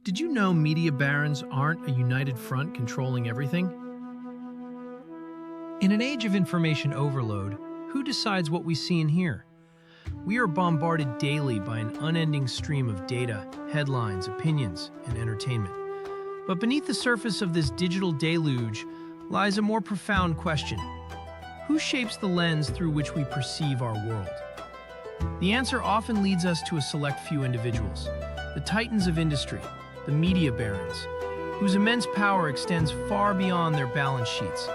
Did you know media barons aren't a united front controlling everything? In an age of information overload, who decides what we see and hear? We are bombarded daily by an unending stream of data, headlines, opinions, and entertainment. But beneath the surface of this digital deluge lies a more profound question. Who shapes the lens through which we perceive our world? The answer often leads us to a select few individuals, the titans of industry, the media barons, whose immense power extends far beyond their balance sheets,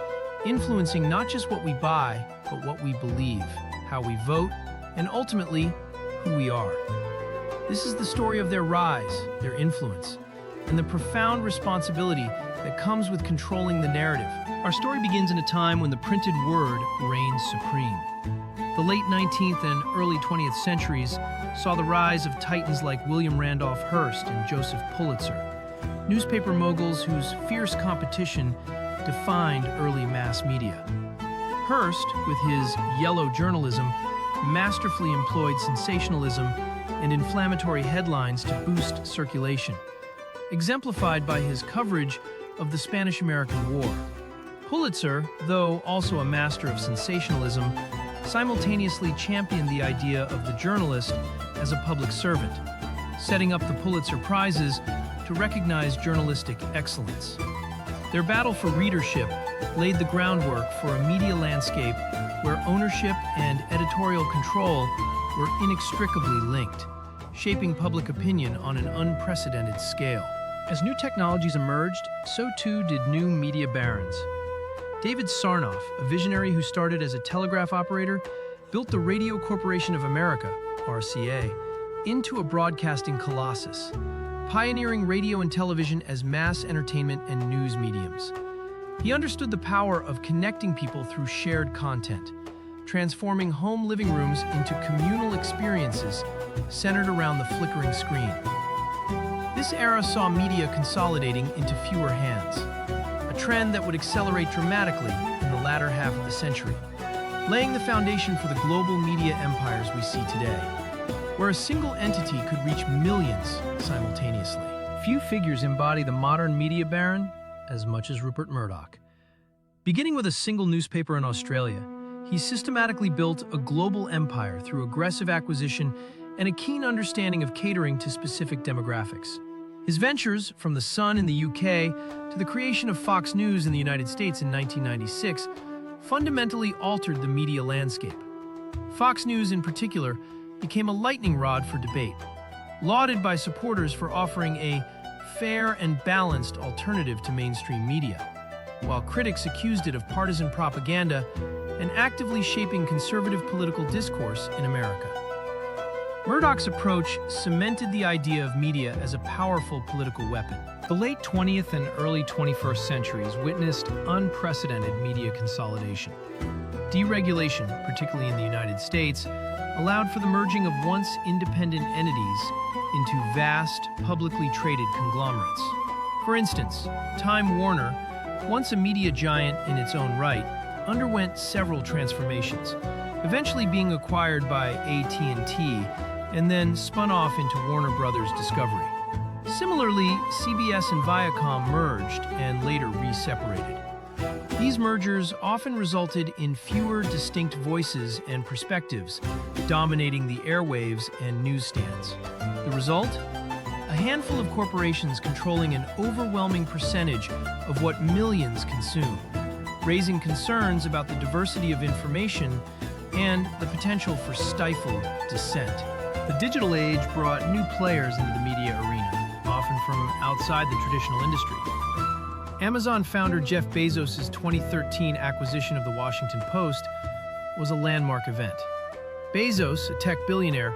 influencing not just what we buy, but what we believe, how we vote, and ultimately, who we are. This is the story of their rise, their influence, and the profound responsibility that comes with controlling the narrative. Our story begins in a time when the printed word reigned supreme. The late 19th and early 20th centuries saw the rise of titans like William Randolph Hearst and Joseph Pulitzer, newspaper moguls whose fierce competition defined early mass media. Hearst, with his yellow journalism, masterfully employed sensationalism and inflammatory headlines to boost circulation, exemplified by his coverage of the Spanish-American War. Pulitzer, though also a master of sensationalism, simultaneously championed the idea of the journalist as a public servant, setting up the Pulitzer Prizes to recognize journalistic excellence. Their battle for readership laid the groundwork for a media landscape where ownership and editorial control were inextricably linked, shaping public opinion on an unprecedented scale. As new technologies emerged, so too did new media barons. David Sarnoff, a visionary who started as a telegraph operator, built the Radio Corporation of America, RCA, into a broadcasting colossus, pioneering radio and television as mass entertainment and news mediums. He understood the power of connecting people through shared content, transforming home living rooms into communal experiences centered around the flickering screen. This era saw media consolidating into fewer hands, a trend that would accelerate dramatically in the latter half of the century, laying the foundation for the global media empires we see today, where a single entity could reach millions simultaneously. Few figures embody the modern media baron as much as Rupert Murdoch. Beginning with a single newspaper in Australia, he systematically built a global empire through aggressive acquisition and a keen understanding of catering to specific demographics. His ventures, from The Sun in the UK to the creation of Fox News in the United States in 1996, fundamentally altered the media landscape. Fox News, in particular, became a lightning rod for debate, lauded by supporters for offering a fair and balanced alternative to mainstream media, while critics accused it of partisan propaganda and actively shaping conservative political discourse in America. Murdoch's approach cemented the idea of media as a powerful political weapon. The late 20th and early 21st centuries witnessed unprecedented media consolidation. Deregulation, particularly in the United States, allowed for the merging of once independent entities into vast, publicly traded conglomerates. For instance, Time Warner, once a media giant in its own right, underwent several transformations, eventually being acquired by AT&T and then spun off into Warner Brothers Discovery. Similarly, CBS and Viacom merged and later re-separated. These mergers often resulted in fewer distinct voices and perspectives, dominating the airwaves and newsstands. The result? A handful of corporations controlling an overwhelming percentage of what millions consume, raising concerns about the diversity of information and the potential for stifled dissent. The digital age brought new players into the media arena, often from outside the traditional industry. Amazon founder Jeff Bezos' 2013 acquisition of the Washington Post was a landmark event. Bezos, a tech billionaire,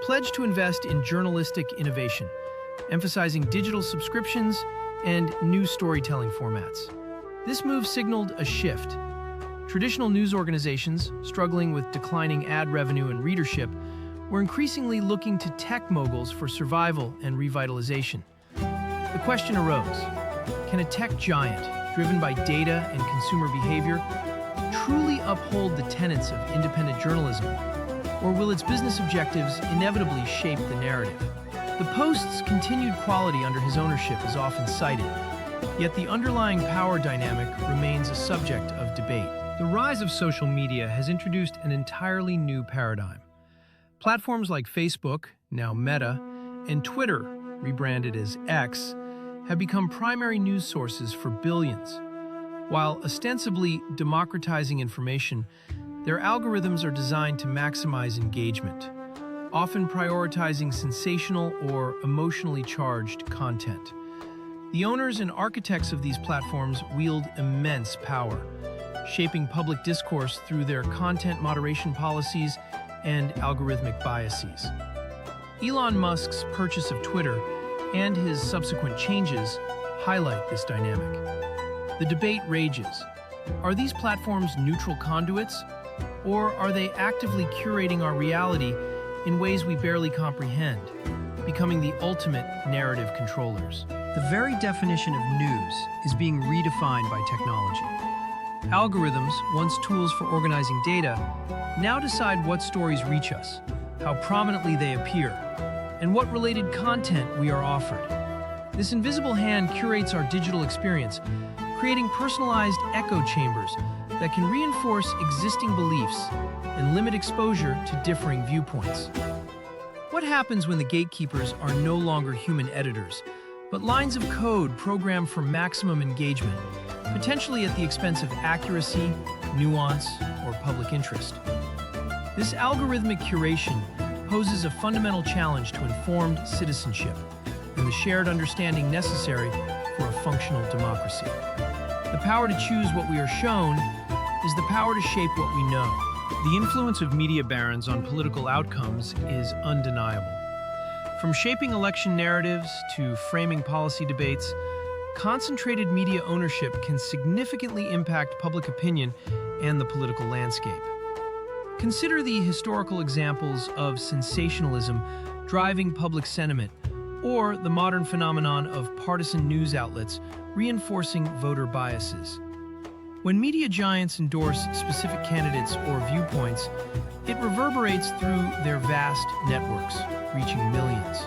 pledged to invest in journalistic innovation, emphasizing digital subscriptions and new storytelling formats. This move signaled a shift. Traditional news organizations, struggling with declining ad revenue and readership, were increasingly looking to tech moguls for survival and revitalization. The question arose, can a tech giant, driven by data and consumer behavior, truly uphold the tenets of independent journalism, or will its business objectives inevitably shape the narrative? The Post's continued quality under his ownership is often cited, yet the underlying power dynamic remains a subject of debate. The rise of social media has introduced an entirely new paradigm. Platforms like Facebook, now Meta, and Twitter, rebranded as X, have become primary news sources for billions. While ostensibly democratizing information, their algorithms are designed to maximize engagement, often prioritizing sensational or emotionally charged content. The owners and architects of these platforms wield immense power, shaping public discourse through their content moderation policies and algorithmic biases. Elon Musk's purchase of Twitter and his subsequent changes highlight this dynamic. The debate rages. Are these platforms neutral conduits, or are they actively curating our reality in ways we barely comprehend, becoming the ultimate narrative controllers? The very definition of news is being redefined by technology. Algorithms, once tools for organizing data, now decide what stories reach us, how prominently they appear, and what related content we are offered. This invisible hand curates our digital experience, creating personalized echo chambers that can reinforce existing beliefs and limit exposure to differing viewpoints. What happens when the gatekeepers are no longer human editors, but lines of code programmed for maximum engagement, potentially at the expense of accuracy, nuance, or public interest? This algorithmic curation poses a fundamental challenge to informed citizenship and the shared understanding necessary for a functional democracy. The power to choose what we are shown is the power to shape what we know. The influence of media barons on political outcomes is undeniable. From shaping election narratives to framing policy debates, concentrated media ownership can significantly impact public opinion and the political landscape. Consider the historical examples of sensationalism driving public sentiment, or the modern phenomenon of partisan news outlets reinforcing voter biases. When media giants endorse specific candidates or viewpoints, it reverberates through their vast networks, reaching millions.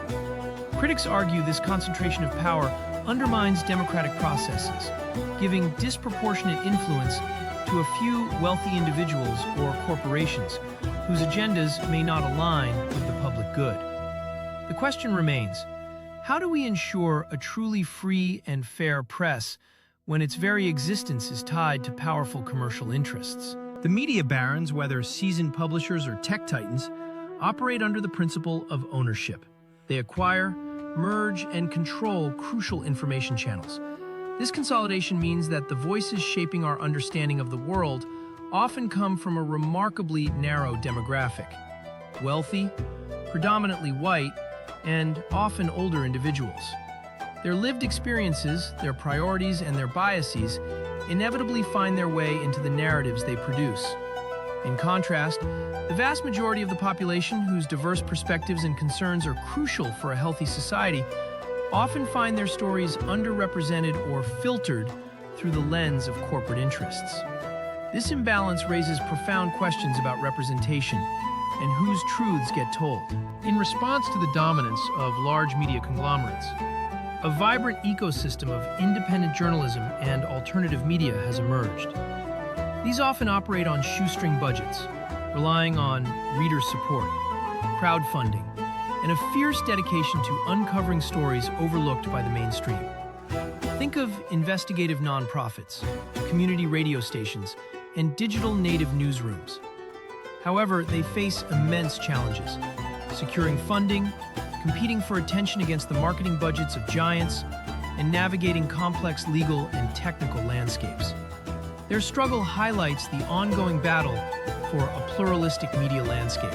Critics argue this concentration of power undermines democratic processes, giving disproportionate influence to a few wealthy individuals or corporations whose agendas may not align with the public good. The question remains, how do we ensure a truly free and fair press when its very existence is tied to powerful commercial interests? The media barons, whether seasoned publishers or tech titans, operate under the principle of ownership. They acquire, merge, and control crucial information channels. This consolidation means that the voices shaping our understanding of the world often come from a remarkably narrow demographic: wealthy, predominantly white, and often older individuals. Their lived experiences, their priorities, and their biases inevitably find their way into the narratives they produce. In contrast, the vast majority of the population, whose diverse perspectives and concerns are crucial for a healthy society, often find their stories underrepresented or filtered through the lens of corporate interests. This imbalance raises profound questions about representation and whose truths get told. In response to the dominance of large media conglomerates, a vibrant ecosystem of independent journalism and alternative media has emerged. These often operate on shoestring budgets, relying on reader support, crowdfunding, and a fierce dedication to uncovering stories overlooked by the mainstream. Think of investigative nonprofits, community radio stations, and digital native newsrooms. However, they face immense challenges: securing funding, competing for attention against the marketing budgets of giants, and navigating complex legal and technical landscapes. Their struggle highlights the ongoing battle for a pluralistic media landscape,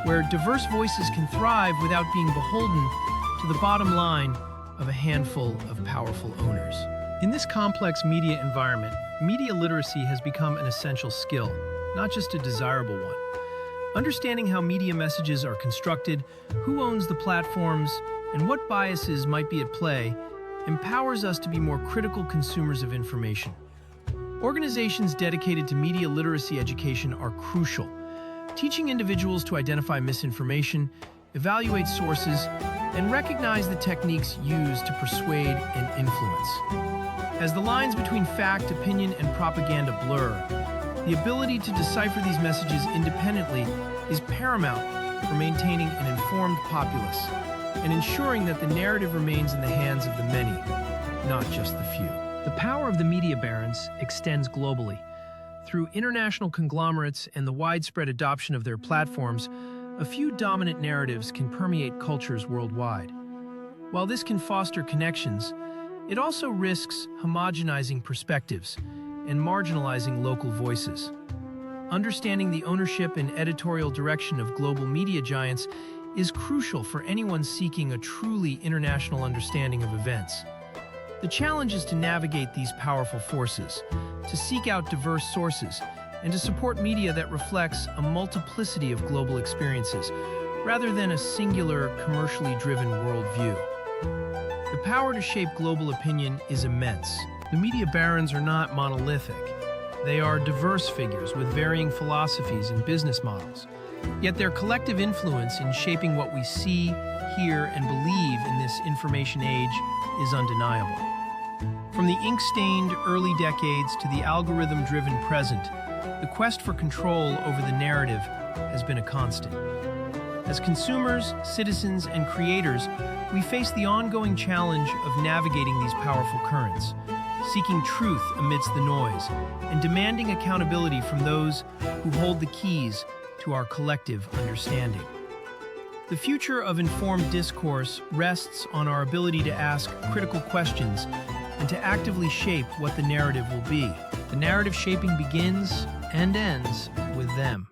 where diverse voices can thrive without being beholden to the bottom line of a handful of powerful owners. In this complex media environment, media literacy has become an essential skill, not just a desirable one. Understanding how media messages are constructed, who owns the platforms, and what biases might be at play empowers us to be more critical consumers of information. Organizations dedicated to media literacy education are crucial, teaching individuals to identify misinformation evaluate sources, and recognize the techniques used to persuade and influence. As the lines between fact, opinion, and propaganda blur, the ability to decipher these messages independently is paramount for maintaining an informed populace and ensuring that the narrative remains in the hands of the many, not just the few. The power of the media barons extends globally. Through international conglomerates and the widespread adoption of their platforms, a few dominant narratives can permeate cultures worldwide. While this can foster connections, it also risks homogenizing perspectives and marginalizing local voices. Understanding the ownership and editorial direction of global media giants is crucial for anyone seeking a truly international understanding of events. The challenge is to navigate these powerful forces, to seek out diverse sources, and to support media that reflects a multiplicity of global experiences, rather than a singular, commercially driven worldview. The power to shape global opinion is immense. The media barons are not monolithic. They are diverse figures with varying philosophies and business models. Yet their collective influence in shaping what we see, hear, and believe in this information age is undeniable. From the ink-stained early decades to the algorithm-driven present, the quest for control over the narrative has been a constant. As consumers, citizens, and creators, we face the ongoing challenge of navigating these powerful currents, seeking truth amidst the noise, and demanding accountability from those who hold the keys to our collective understanding. The future of informed discourse rests on our ability to ask critical questions and to actively shape what the narrative will be. The narrative shaping begins and ends with them.